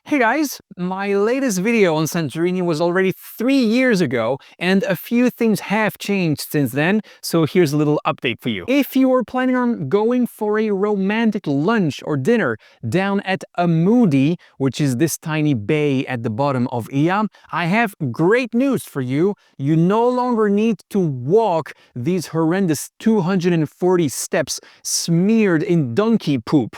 Hey guys, my latest video on Santorini was already 3 years ago, and a few things have changed since then, so here's a little update for you. If you are planning on going for a romantic lunch or dinner down at Ammoudi, which is this tiny bay at the bottom of Ia, I have great news for you. You no longer need to walk these horrendous 240 steps smeared in donkey poop.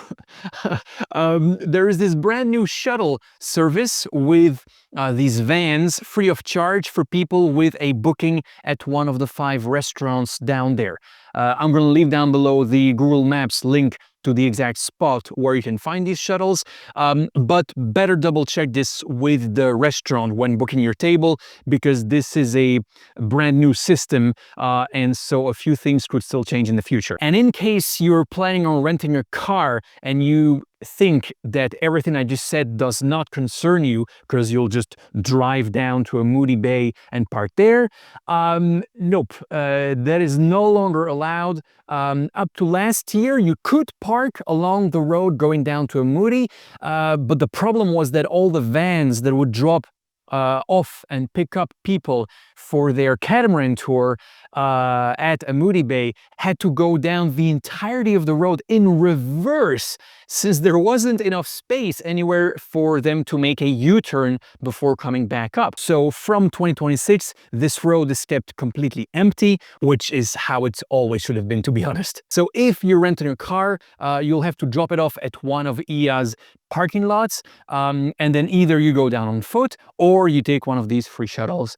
There is this brand new shuttle service with these vans free of charge for people with a booking at one of the 5 restaurants down there. I'm going to leave down below the Google Maps link to the exact spot where you can find these shuttles, but better double check this with the restaurant when booking your table, because this is a brand new system, and so a few things could still change in the future. And in case you're planning on renting a car and you think that everything I just said does not concern you because you'll just drive down to Ammoudi Bay and park there, nope, that is no longer allowed. Up to last year, you could park along the road going down to Ammoudi, but the problem was that all the vans that would drop off and pick up people for their catamaran tour at Ammoudi Bay had to go down the entirety of the road in reverse, since there wasn't enough space anywhere for them to make a U-turn before coming back up. So from 2026, this road is kept completely empty, which is how it always should have been, to be honest. So if you're renting a car, you'll have to drop it off at one of IA's parking lots, and then either you go down on foot or you take one of these free shuttles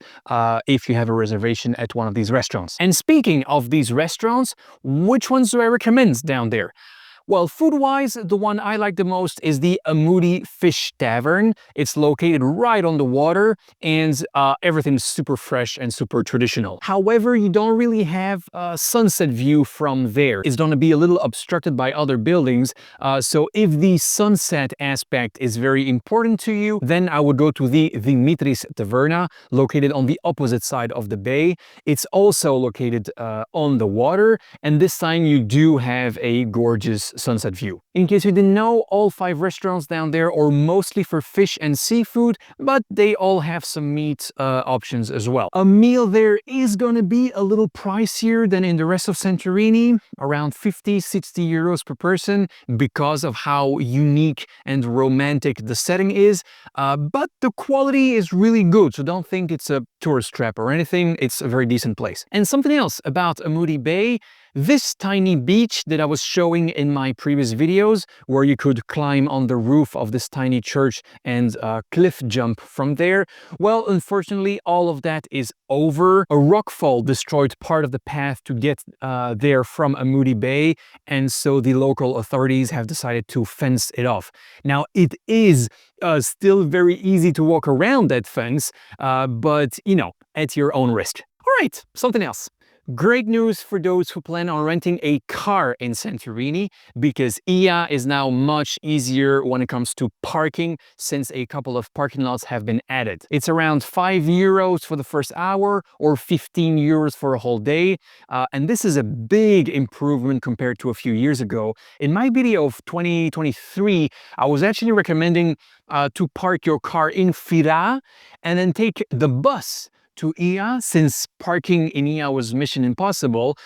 if you have a reservation at one of these restaurants. And speaking of these restaurants, which ones do I recommend down there? Well, food-wise, the one I like the most is the Ammoudi Fish Tavern. It's located right on the water, and everything's super fresh and super traditional. However, you don't really have a sunset view from there. It's going to be a little obstructed by other buildings, so if the sunset aspect is very important to you, then I would go to the Dimitris Taverna, located on the opposite side of the bay. It's also located on the water, and this time you do have a gorgeous sunset view. In case you didn't know, all 5 restaurants down there are mostly for fish and seafood, but they all have some meat options as well. A meal there is going to be a little pricier than in the rest of Santorini, around 50-60 euros per person, because of how unique and romantic the setting is, but the quality is really good, so don't think it's a tourist trap or anything. It's a very decent place. And something else about Ammoudi Bay: this tiny beach that I was showing in my previous videos, where you could climb on the roof of this tiny church and cliff jump from there, well, unfortunately, all of that is over. A rockfall destroyed part of the path to get there from Ammoudi Bay, and so the local authorities have decided to fence it off. Now, it is still very easy to walk around that fence, but, you know, at your own risk. All right, something else. Great news for those who plan on renting a car in Santorini, because Ia is now much easier when it comes to parking, since a couple of parking lots have been added. It's around 5 euros for the first hour or 15 euros for a whole day, and this is a big improvement compared to a few years ago. In my video of 2023, I was actually recommending to park your car in Fira and then take the bus to Ia, since parking in Ia was mission impossible,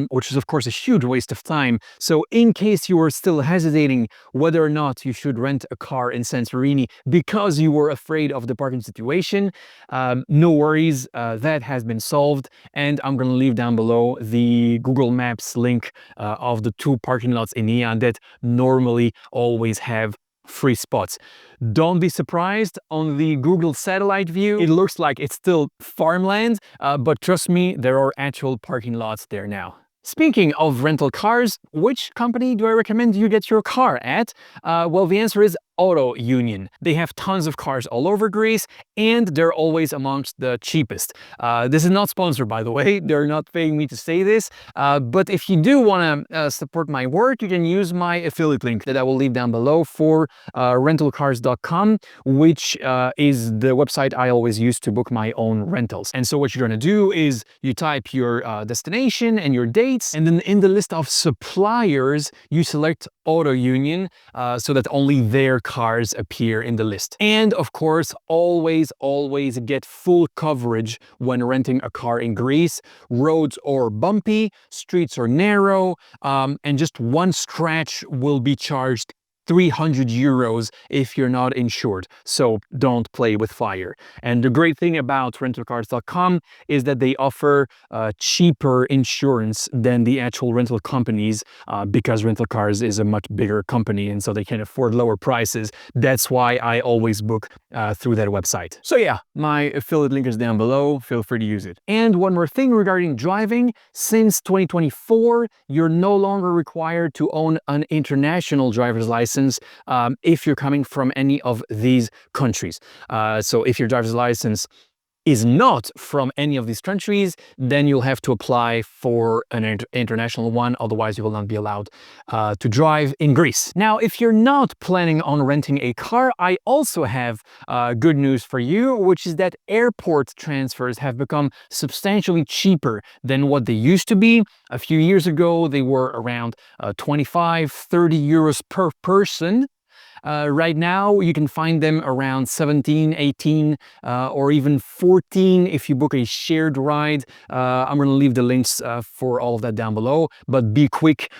which is of course a huge waste of time. So in case you were still hesitating whether or not you should rent a car in Santorini because you were afraid of the parking situation, no worries, that has been solved, and I'm going to leave down below the Google Maps link of the 2 parking lots in Ia that normally always have free spots. Don't be surprised, on the Google satellite view, it looks like it's still farmland, but trust me, there are actual parking lots there now. Speaking of rental cars, which company do I recommend you get your car at? Well, the answer is Auto Union. They have tons of cars all over Greece, and they're always amongst the cheapest. This is not sponsored, by the way. They're not paying me to say this, but if you do want to support my work, you can use my affiliate link that I will leave down below for rentalcars.com, which is the website I always use to book my own rentals. And so what you're going to do is you type your destination and your dates, and then in the list of suppliers, you select Auto Union, so that only their cars appear in the list. And of course, always get full coverage when renting a car in Greece. Roads are bumpy, streets are narrow, and just one scratch will be charged 300 euros if you're not insured. So don't play with fire. And the great thing about rentalcars.com is that they offer cheaper insurance than the actual rental companies because rental cars is a much bigger company and so they can afford lower prices. That's why I always book through that website. So yeah, my affiliate link is down below. Feel free to use it. And one more thing regarding driving, since 2024, you're no longer required to own an international driver's license if you're coming from any of these countries. So if your driver's license is not from any of these countries, then you'll have to apply for an international one, otherwise you will not be allowed to drive in Greece. Now, if you're not planning on renting a car, I also have good news for you, which is that airport transfers have become substantially cheaper than what they used to be. A few years ago, they were around 25, 30 euros per person. Right now, you can find them around 17, 18, or even 14 if you book a shared ride. I'm going to leave the links for all of that down below, but be quick.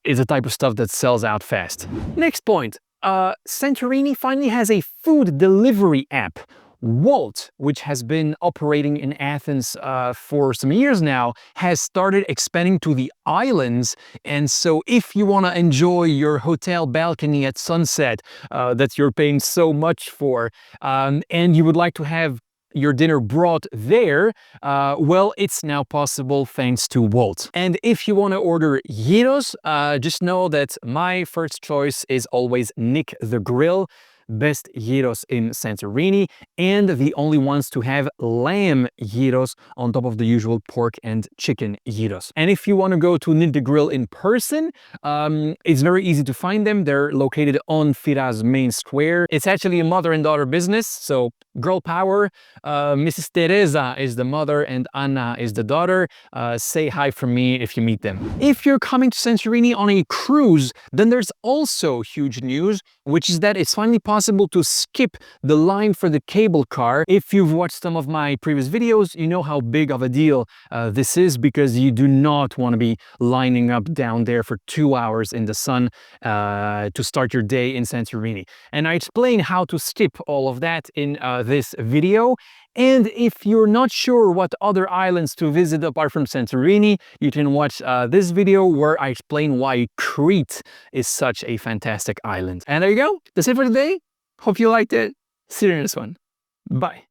It's the type of stuff that sells out fast. Next point, Santorini finally has a food delivery app. Wolt, which has been operating in Athens for some years now, has started expanding to the islands. And so if you want to enjoy your hotel balcony at sunset that you're paying so much for, and you would like to have your dinner brought there, well, it's now possible thanks to Wolt. And if you want to order gyros, just know that my first choice is always Nick the Grill. Best gyros in Santorini, and the only ones to have lamb gyros on top of the usual pork and chicken gyros. And if you want to go to Nick the Grill in person, it's very easy to find them. They're located on Firas main square. It's actually a mother and daughter business, so girl power. Mrs. Teresa is the mother and Anna is the daughter. Say hi from me if you meet them. If you're coming to Santorini on a cruise, then there's also huge news, which is that it's finally possible to skip the line for the cable car. If you've watched some of my previous videos, you know how big of a deal this is, because you do not want to be lining up down there for 2 hours in the sun to start your day in Santorini. And I explain how to skip all of that in this video. And if you're not sure what other islands to visit apart from Santorini, you can watch this video where I explain why Crete is such a fantastic island. And there you go. That's it for today. Hope you liked it. See you in this one. Bye.